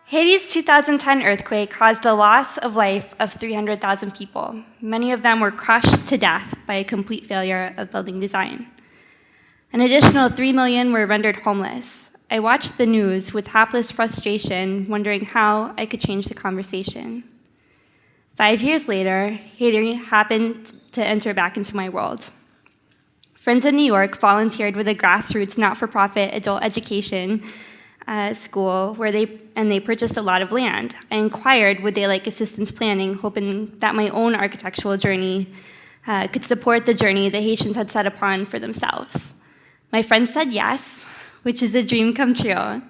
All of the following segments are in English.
Haiti's 2010 earthquake caused the loss of life of 300,000 people. Many of them were crushed to death by a complete failure of building design. An additional 3 million were rendered homeless. I watched the news with hapless frustration, wondering how I could change the conversation. 5 years later, Haiti happened to enter back into my world. Friends in New York volunteered with a grassroots, not-for-profit adult education school where they purchased a lot of land. I inquired would they like assistance planning, hoping that my own architectural journey could support the journey the Haitians had set upon for themselves. My friends said yes, which is a dream come true.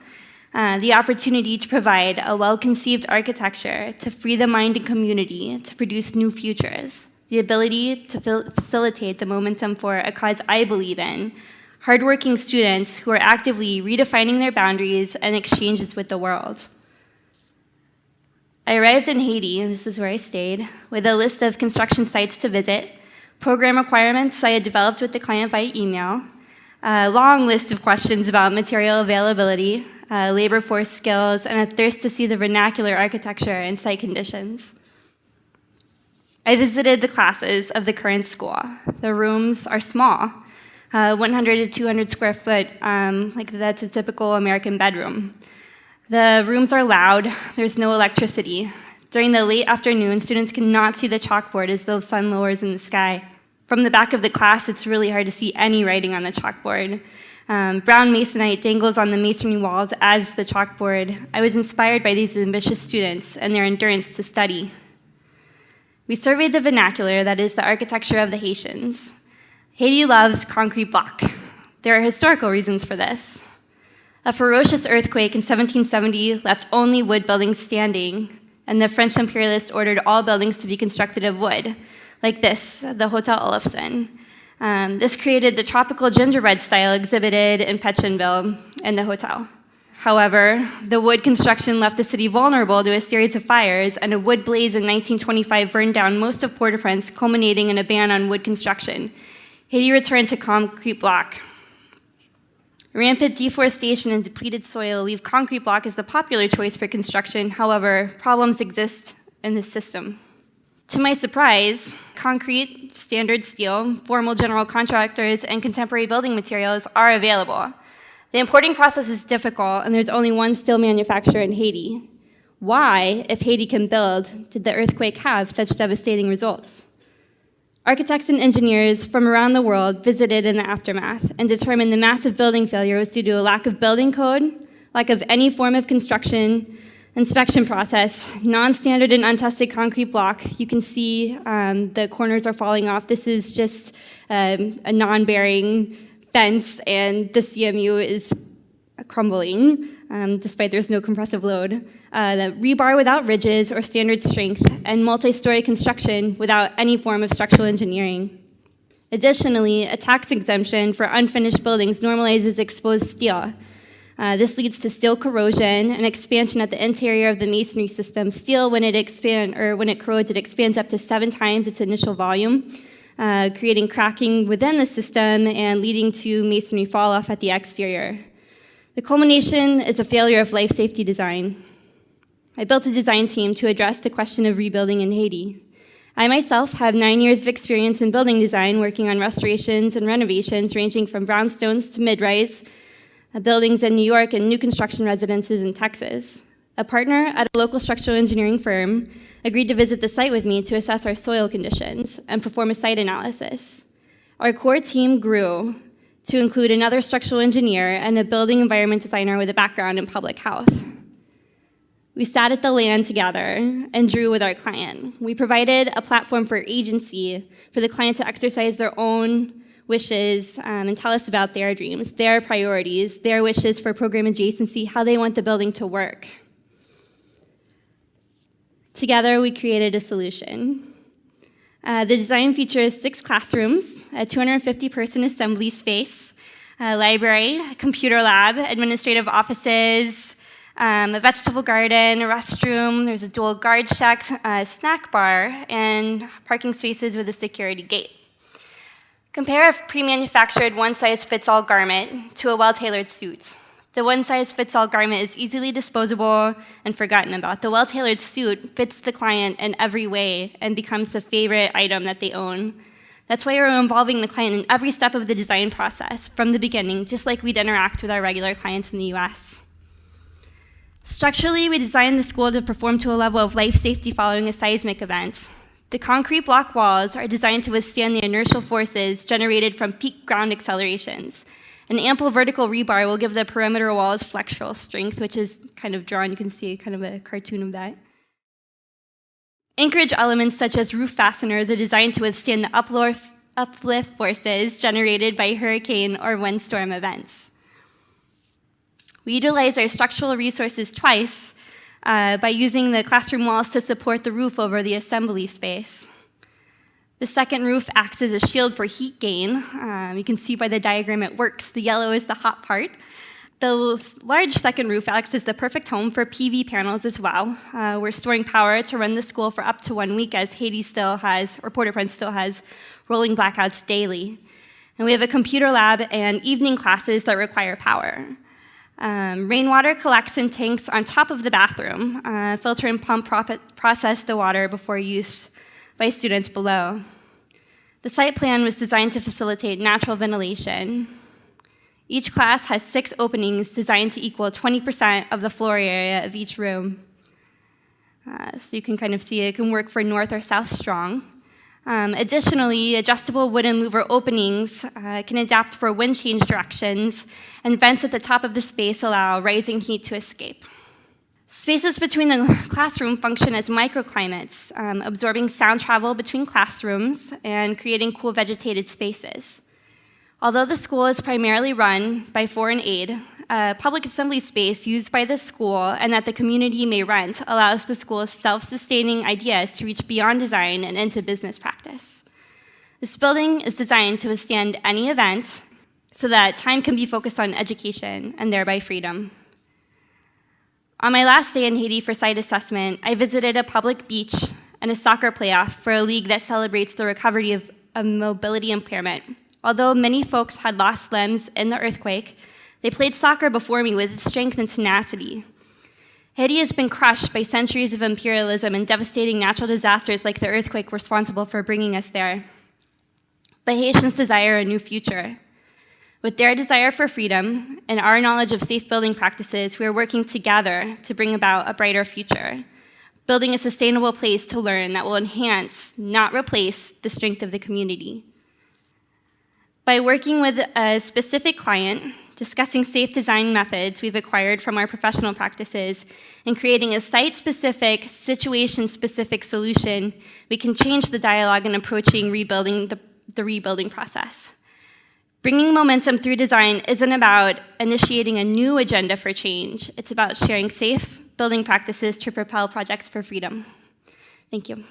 The opportunity to provide a well-conceived architecture to free the mind and community to produce new futures. The ability to facilitate the momentum for a cause I believe in. Hardworking students who are actively redefining their boundaries and exchanges with the world. I arrived in Haiti, this is where I stayed, with a list of construction sites to visit, program requirements I had developed with the client via email, a long list of questions about material availability, labor force skills, and a thirst to see the vernacular architecture and site conditions. I visited the classes of the current school. The rooms are small, 100 to 200 square foot, like that's a typical American bedroom. The rooms are loud, there's no electricity. During the late afternoon, students cannot see the chalkboard as the sun lowers in the sky. From the back of the class, it's really hard to see any writing on the chalkboard. Brown masonite dangles on the masonry walls as the chalkboard. I was inspired by these ambitious students and their endurance to study. We surveyed the vernacular, that is the architecture of the Haitians. Haiti loves concrete block. There are historical reasons for this. A ferocious earthquake in 1770 left only wood buildings standing, and the French imperialists ordered all buildings to be constructed of wood, like this, the Hotel Olofsen. This created the tropical gingerbread style exhibited in Pétionville and the hotel. However, the wood construction left the city vulnerable to a series of fires, and a wood blaze in 1925 burned down most of Port-au-Prince, culminating in a ban on wood construction. Haiti returned to concrete block. Rampant deforestation and depleted soil leave concrete block as the popular choice for construction. However, problems exist in this system. To my surprise, concrete, standard steel, formal general contractors, and contemporary building materials are available. The importing process is difficult, and there's only one steel manufacturer in Haiti. Why, if Haiti can build, did the earthquake have such devastating results? Architects and engineers from around the world visited in the aftermath and determined the massive building failure was due to a lack of building code, lack of any form of construction, inspection process, non-standard and untested concrete block. You can see the corners are falling off. This is just a non-bearing fence, and the CMU is crumbling, despite there's no compressive load. The rebar without ridges or standard strength, and multi-story construction without any form of structural engineering. Additionally, a tax exemption for unfinished buildings normalizes exposed steel. This leads to steel corrosion and expansion at the interior of the masonry system. Steel, when it corrodes, it expands up to 7 times its initial volume, creating cracking within the system and leading to masonry fall-off at the exterior. The culmination is a failure of life safety design. I built a design team to address the question of rebuilding in Haiti. I myself have 9 years of experience in building design, working on restorations and renovations ranging from brownstones to mid-rise, buildings in New York and new construction residences in Texas. A partner at a local structural engineering firm agreed to visit the site with me to assess our soil conditions and perform a site analysis. Our core team grew to include another structural engineer and a building environment designer with a background in public health. We sat at the land together and drew with our client. We provided a platform for agency for the client to exercise their own wishes and tell us about their dreams, their priorities, their wishes for program adjacency, how they want the building to work. Together, we created a solution. The design features 6 classrooms, a 250-person assembly space, a library, a computer lab, administrative offices, a vegetable garden, a restroom, there's a dual guard shack, a snack bar, and parking spaces with a security gate. Compare a pre-manufactured one-size-fits-all garment to a well-tailored suit. The one-size-fits-all garment is easily disposable and forgotten about. The well-tailored suit fits the client in every way and becomes the favorite item that they own. That's why we're involving the client in every step of the design process from the beginning, just like we'd interact with our regular clients in the US. Structurally, we designed the school to perform to a level of life safety following a seismic event. The concrete block walls are designed to withstand the inertial forces generated from peak ground accelerations. An ample vertical rebar will give the perimeter walls flexural strength, which is kind of drawn. You can see kind of a cartoon of that. Anchorage elements such as roof fasteners are designed to withstand the uplift forces generated by hurricane or windstorm events. We utilize our structural resources twice by using the classroom walls to support the roof over the assembly space. The second roof acts as a shield for heat gain. You can see by the diagram it works. The yellow is the hot part. The large second roof acts as the perfect home for PV panels as well. We're storing power to run the school for up to 1 week, as Haiti still has, or Port-au-Prince still has, rolling blackouts daily. And we have a computer lab and evening classes that require power. Rainwater collects in tanks on top of the bathroom. Filter and pump process the water before use by students below. The site plan was designed to facilitate natural ventilation. Each class has 6 openings designed to equal 20% of the floor area of each room. So you can kind of see it can work for north or south strong. Additionally, adjustable wooden louver openings can adapt for wind change directions, and vents at the top of the space allow rising heat to escape. Spaces between the classroom function as microclimates, absorbing sound travel between classrooms and creating cool vegetated spaces. Although the school is primarily run by foreign aid, public assembly space used by the school and that the community may rent allows the school's self-sustaining ideas to reach beyond design and into business practice. This building is designed to withstand any event so that time can be focused on education and thereby freedom. On my last day in Haiti for site assessment, I visited a public beach and a soccer playoff for a league that celebrates the recovery of mobility impairment. Although many folks had lost limbs in the earthquake, they played soccer before me with strength and tenacity. Haiti has been crushed by centuries of imperialism and devastating natural disasters like the earthquake responsible for bringing us there. But Haitians desire a new future. With their desire for freedom and our knowledge of safe building practices, we are working together to bring about a brighter future, building a sustainable place to learn that will enhance, not replace, the strength of the community. By working with a specific client, discussing safe design methods we've acquired from our professional practices, and creating a site-specific, situation-specific solution, we can change the dialogue in approaching rebuilding the rebuilding process. Bringing momentum through design isn't about initiating a new agenda for change. It's about sharing safe building practices to propel projects for freedom. Thank you.